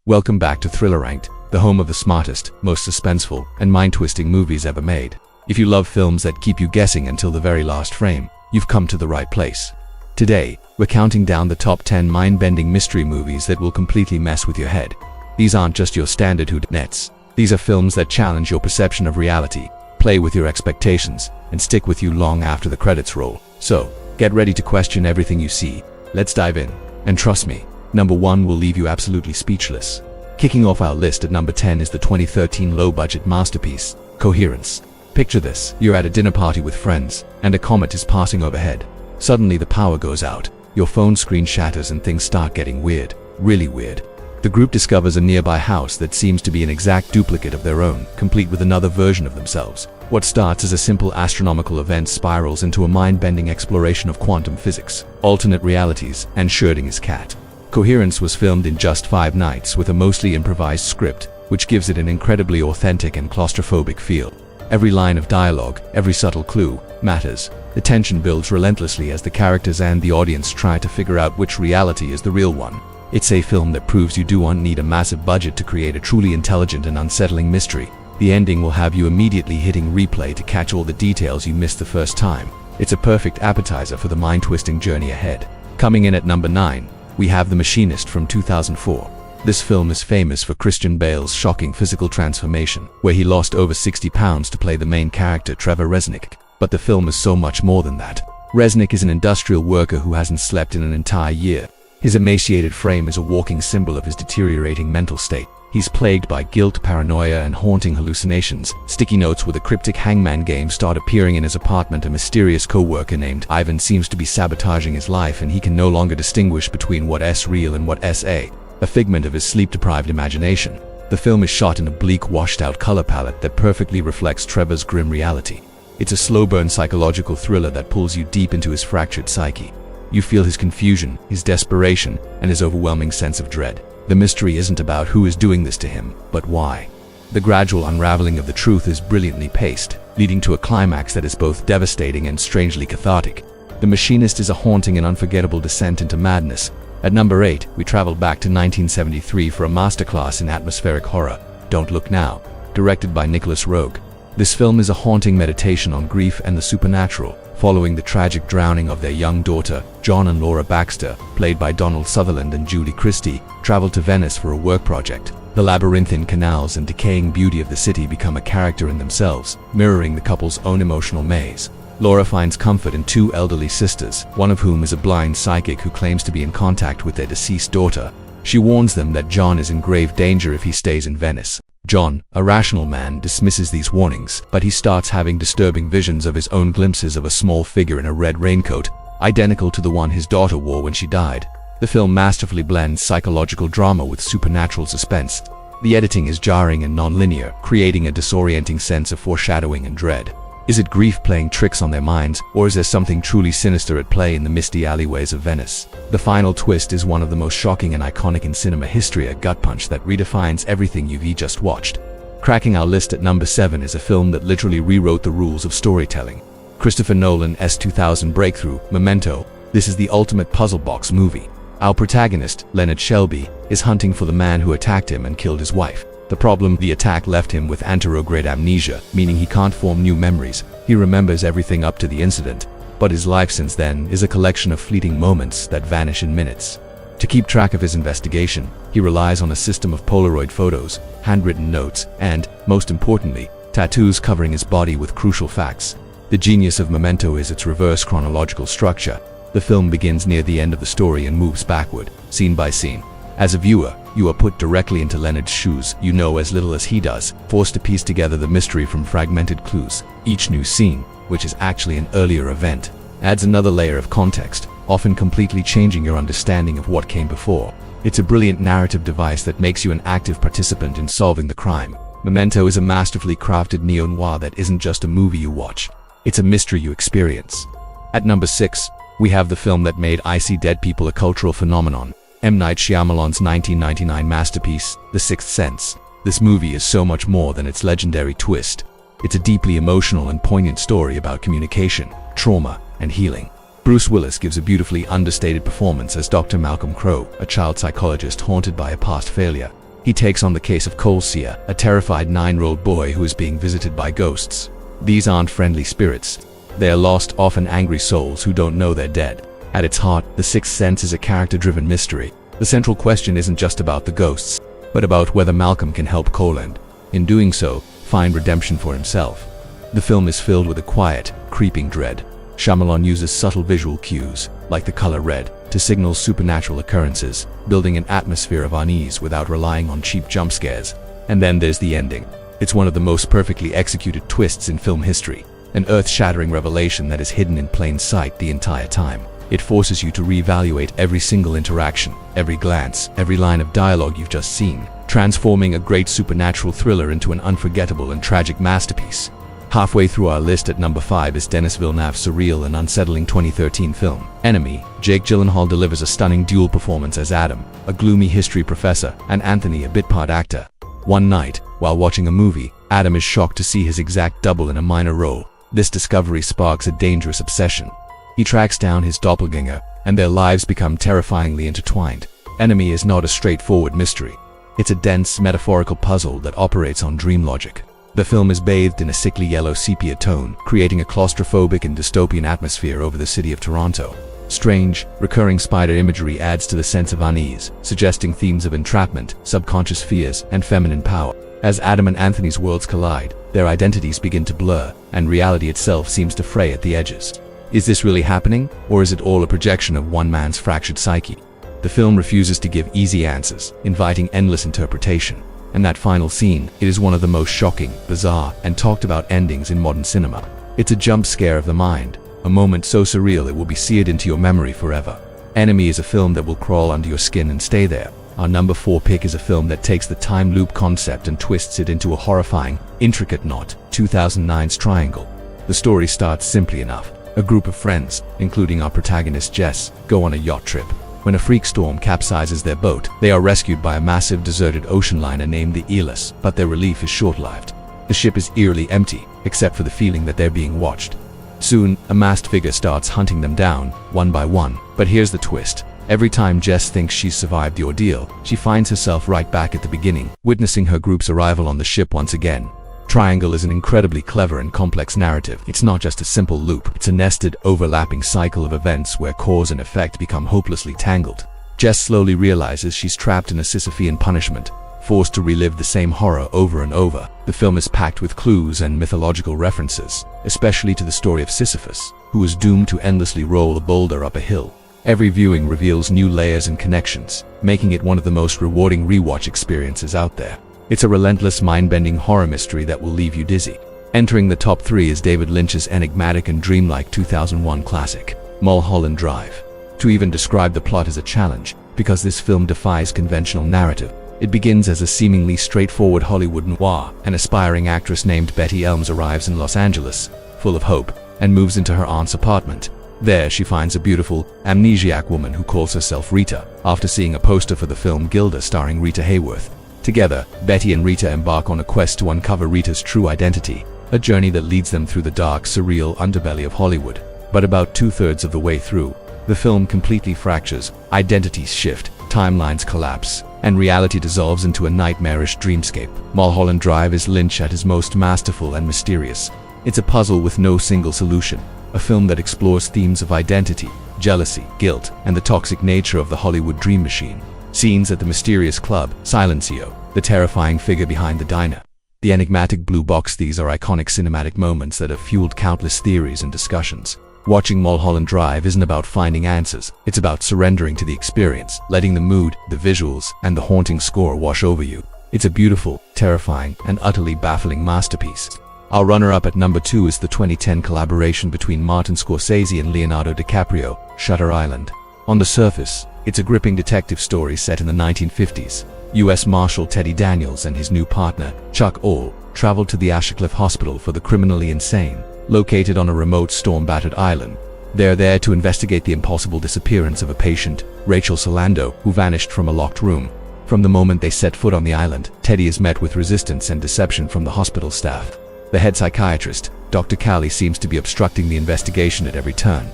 Welcome back to ThrillerRanked, the home of the smartest, most suspenseful, and mind-twisting movies ever made. If you love films that keep you guessing until the very last frame, you've come to the right place. Today, we're counting down the top 10 mind-bending mystery movies that will completely mess with your head. These aren't just your standard whodunits. These are films that challenge your perception of reality, play with your expectations, and stick with you long after the credits roll. So, get ready to question everything you see. Let's dive in. And trust me, number 1 will leave you absolutely speechless. Kicking off our list at number 10 is the 2013 low-budget masterpiece, Coherence. Picture this: you're at a dinner party with friends, and a comet is passing overhead. Suddenly the power goes out, your phone screen shatters, and things start getting weird, really weird. The group discovers a nearby house that seems to be an exact duplicate of their own, complete with another version of themselves. What starts as a simple astronomical event spirals into a mind-bending exploration of quantum physics, alternate realities, and Schrödinger's cat. Coherence was filmed in just 5 nights with a mostly improvised script, which gives it an incredibly authentic and claustrophobic feel. Every line of dialogue, every subtle clue, matters. The tension builds relentlessly as the characters and the audience try to figure out which reality is the real one. It's a film that proves you don't need a massive budget to create a truly intelligent and unsettling mystery. The ending will have you immediately hitting replay to catch all the details you missed the first time. It's a perfect appetizer for the mind-twisting journey ahead. Coming in at number 9, we have The Machinist from 2004. This film is famous for Christian Bale's shocking physical transformation, where he lost over 60 pounds to play the main character Trevor Resnick. But the film is so much more than that. Resnick is an industrial worker who hasn't slept in an entire year. His emaciated frame is a walking symbol of his deteriorating mental state. He's plagued by guilt, paranoia, and haunting hallucinations. Sticky notes with a cryptic hangman game start appearing in his apartment. A mysterious co-worker named Ivan seems to be sabotaging his life, and he can no longer distinguish between what's real and what's a figment of his sleep-deprived imagination. The film is shot in a bleak, washed-out color palette that perfectly reflects Trevor's grim reality. It's a slow-burn psychological thriller that pulls you deep into his fractured psyche. You feel his confusion, his desperation, and his overwhelming sense of dread. The mystery isn't about who is doing this to him, but why. The gradual unraveling of the truth is brilliantly paced, leading to a climax that is both devastating and strangely cathartic. The Machinist is a haunting and unforgettable descent into madness. At number 8, we travel back to 1973 for a masterclass in atmospheric horror, Don't Look Now, directed by Nicholas Roeg. This film is a haunting meditation on grief and the supernatural, following the tragic drowning of their young daughter. John and Laura Baxter, played by Donald Sutherland and Julie Christie, travel to Venice for a work project. The labyrinthine canals and decaying beauty of the city become a character in themselves, mirroring the couple's own emotional maze. Laura finds comfort in 2 elderly sisters, one of whom is a blind psychic who claims to be in contact with their deceased daughter. She warns them that John is in grave danger if he stays in Venice. John, a rational man, dismisses these warnings, but he starts having disturbing visions of his own glimpses of a small figure in a red raincoat, identical to the one his daughter wore when she died. The film masterfully blends psychological drama with supernatural suspense. The editing is jarring and non-linear, creating a disorienting sense of foreshadowing and dread. Is it grief playing tricks on their minds, or is there something truly sinister at play in the misty alleyways of Venice? The final twist is one of the most shocking and iconic in cinema history, a gut punch that redefines everything you've just watched. Cracking our list at number 7 is a film that literally rewrote the rules of storytelling. Christopher Nolan's 2000 breakthrough, Memento. This is the ultimate puzzle box movie. Our protagonist, Leonard Shelby, is hunting for the man who attacked him and killed his wife. The problem: the attack left him with anterograde amnesia, meaning he can't form new memories. He remembers everything up to the incident, but his life since then is a collection of fleeting moments that vanish in minutes. To keep track of his investigation, he relies on a system of Polaroid photos, handwritten notes, and, most importantly, tattoos covering his body with crucial facts. The genius of Memento is its reverse chronological structure. The film begins near the end of the story and moves backward, scene by scene. As a viewer, you are put directly into Leonard's shoes. You know as little as he does, forced to piece together the mystery from fragmented clues. Each new scene, which is actually an earlier event, adds another layer of context, often completely changing your understanding of what came before. It's a brilliant narrative device that makes you an active participant in solving the crime. Memento is a masterfully crafted neo-noir that isn't just a movie you watch, it's a mystery you experience. At number 6, we have the film that made I See Dead People a cultural phenomenon. M. Night Shyamalan's 1999 masterpiece, The Sixth Sense. This movie is so much more than its legendary twist. It's a deeply emotional and poignant story about communication, trauma, and healing. Bruce Willis gives a beautifully understated performance as Dr. Malcolm Crowe, a child psychologist haunted by a past failure. He takes on the case of Colcia, a terrified 9-year-old boy who is being visited by ghosts. These aren't friendly spirits. They are lost, often angry souls who don't know they're dead. At its heart, The Sixth Sense is a character-driven mystery. The central question isn't just about the ghosts, but about whether Malcolm can help Cole and, in doing so, find redemption for himself. The film is filled with a quiet, creeping dread. Shyamalan uses subtle visual cues, like the color red, to signal supernatural occurrences, building an atmosphere of unease without relying on cheap jump scares. And then there's the ending. It's one of the most perfectly executed twists in film history, an earth-shattering revelation that is hidden in plain sight the entire time. It forces you to reevaluate every single interaction, every glance, every line of dialogue you've just seen, transforming a great supernatural thriller into an unforgettable and tragic masterpiece. Halfway through our list at number 5 is Denis Villeneuve's surreal and unsettling 2013 film, Enemy. Jake Gyllenhaal delivers a stunning dual performance as Adam, a gloomy history professor, and Anthony, a bit-part actor. One night, while watching a movie, Adam is shocked to see his exact double in a minor role. This discovery sparks a dangerous obsession. He tracks down his doppelganger, and their lives become terrifyingly intertwined. Enemy is not a straightforward mystery. It's a dense, metaphorical puzzle that operates on dream logic. The film is bathed in a sickly yellow sepia tone, creating a claustrophobic and dystopian atmosphere over the city of Toronto. Strange, recurring spider imagery adds to the sense of unease, suggesting themes of entrapment, subconscious fears, and feminine power. As Adam and Anthony's worlds collide, their identities begin to blur, and reality itself seems to fray at the edges. Is this really happening, or is it all a projection of one man's fractured psyche? The film refuses to give easy answers, inviting endless interpretation. And that final scene, it is one of the most shocking, bizarre, and talked about endings in modern cinema. It's a jump scare of the mind, a moment so surreal it will be seared into your memory forever. Enemy is a film that will crawl under your skin and stay there. Our number 4 pick is a film that takes the time loop concept and twists it into a horrifying, intricate knot, 2009's Triangle. The story starts simply enough. A group of friends, including our protagonist Jess, go on a yacht trip. When a freak storm capsizes their boat, they are rescued by a massive deserted ocean liner named the Aeolus, but their relief is short-lived. The ship is eerily empty, except for the feeling that they're being watched. Soon, a masked figure starts hunting them down, one by one. But here's the twist. Every time Jess thinks she's survived the ordeal, she finds herself right back at the beginning, witnessing her group's arrival on the ship once again. Triangle is an incredibly clever and complex narrative. It's not just a simple loop, it's a nested, overlapping cycle of events where cause and effect become hopelessly tangled. Jess slowly realizes she's trapped in a Sisyphean punishment, forced to relive the same horror over and over. The film is packed with clues and mythological references, especially to the story of Sisyphus, who was doomed to endlessly roll a boulder up a hill. Every viewing reveals new layers and connections, making it one of the most rewarding rewatch experiences out there. It's a relentless, mind-bending horror mystery that will leave you dizzy. Entering the top 3 is David Lynch's enigmatic and dreamlike 2001 classic, Mulholland Drive. To even describe the plot is a challenge, because this film defies conventional narrative. It begins as a seemingly straightforward Hollywood noir. An aspiring actress named Betty Elms arrives in Los Angeles, full of hope, and moves into her aunt's apartment. There, she finds a beautiful, amnesiac woman who calls herself Rita, after seeing a poster for the film Gilda starring Rita Hayworth. Together, Betty and Rita embark on a quest to uncover Rita's true identity, a journey that leads them through the dark, surreal underbelly of Hollywood. But about 2/3 of the way through, the film completely fractures, identities shift, timelines collapse, and reality dissolves into a nightmarish dreamscape. Mulholland Drive is Lynch at his most masterful and mysterious. It's a puzzle with no single solution, a film that explores themes of identity, jealousy, guilt, and the toxic nature of the Hollywood dream machine. Scenes at the mysterious club, Silencio, the terrifying figure behind the diner, the enigmatic blue box, these are iconic cinematic moments that have fueled countless theories and discussions. Watching Mulholland Drive isn't about finding answers, it's about surrendering to the experience, letting the mood, the visuals, and the haunting score wash over you. It's a beautiful, terrifying, and utterly baffling masterpiece. Our runner-up at number 2 is the 2010 collaboration between Martin Scorsese and Leonardo DiCaprio, Shutter Island. On the surface, it's a gripping detective story set in the 1950s. U.S. Marshal Teddy Daniels and his new partner, Chuck All, traveled to the Ashcliffe Hospital for the criminally insane, located on a remote storm-battered island. They're there to investigate the impossible disappearance of a patient, Rachel Solando, who vanished from a locked room. From the moment they set foot on the island, Teddy is met with resistance and deception from the hospital staff. The head psychiatrist, Dr. Cowley, seems to be obstructing the investigation at every turn.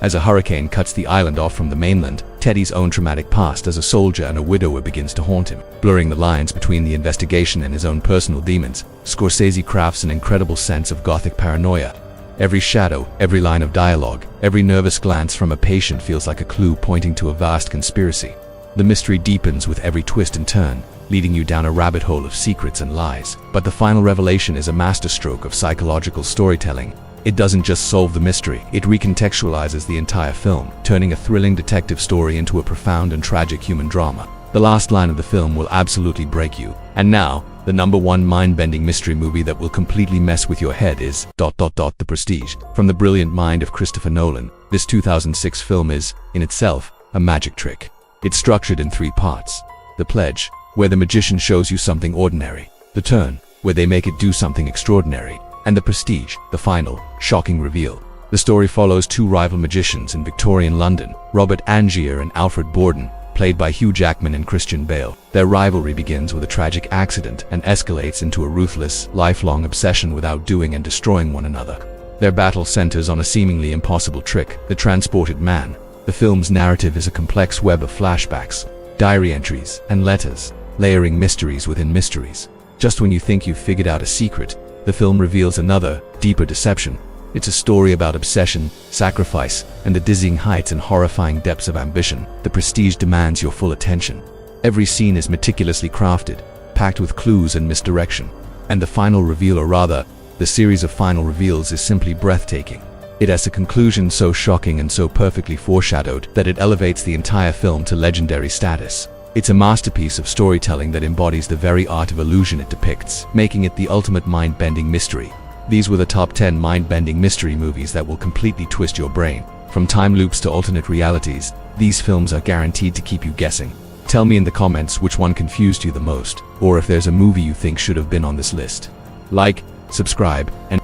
As a hurricane cuts the island off from the mainland, Teddy's own traumatic past as a soldier and a widower begins to haunt him. Blurring the lines between the investigation and his own personal demons, Scorsese crafts an incredible sense of gothic paranoia. Every shadow, every line of dialogue, every nervous glance from a patient feels like a clue pointing to a vast conspiracy. The mystery deepens with every twist and turn, leading you down a rabbit hole of secrets and lies. But the final revelation is a masterstroke of psychological storytelling. It doesn't just solve the mystery, it recontextualizes the entire film, turning a thrilling detective story into a profound and tragic human drama. The last line of the film will absolutely break you. And now, the #1 mind-bending mystery movie that will completely mess with your head is ... The Prestige. From the brilliant mind of Christopher Nolan, this 2006 film is, in itself, a magic trick. It's structured in 3 parts. The Pledge, where the magician shows you something ordinary. The Turn, where they make it do something extraordinary. And The Prestige, the final, shocking reveal. The story follows 2 rival magicians in Victorian London, Robert Angier and Alfred Borden, played by Hugh Jackman and Christian Bale. Their rivalry begins with a tragic accident and escalates into a ruthless, lifelong obsession with outdoing and destroying one another. Their battle centers on a seemingly impossible trick, the transported man. The film's narrative is a complex web of flashbacks, diary entries, and letters, layering mysteries within mysteries. Just when you think you've figured out a secret, the film reveals another, deeper deception. It's a story about obsession, sacrifice, and the dizzying heights and horrifying depths of ambition. The Prestige demands your full attention. Every scene is meticulously crafted, packed with clues and misdirection. And the final reveal, or rather, the series of final reveals, is simply breathtaking. It has a conclusion so shocking and so perfectly foreshadowed that it elevates the entire film to legendary status. It's a masterpiece of storytelling that embodies the very art of illusion it depicts, making it the ultimate mind-bending mystery. These were the top 10 mind-bending mystery movies that will completely twist your brain. From time loops to alternate realities, these films are guaranteed to keep you guessing. Tell me in the comments which one confused you the most, or if there's a movie you think should have been on this list. Like, subscribe, and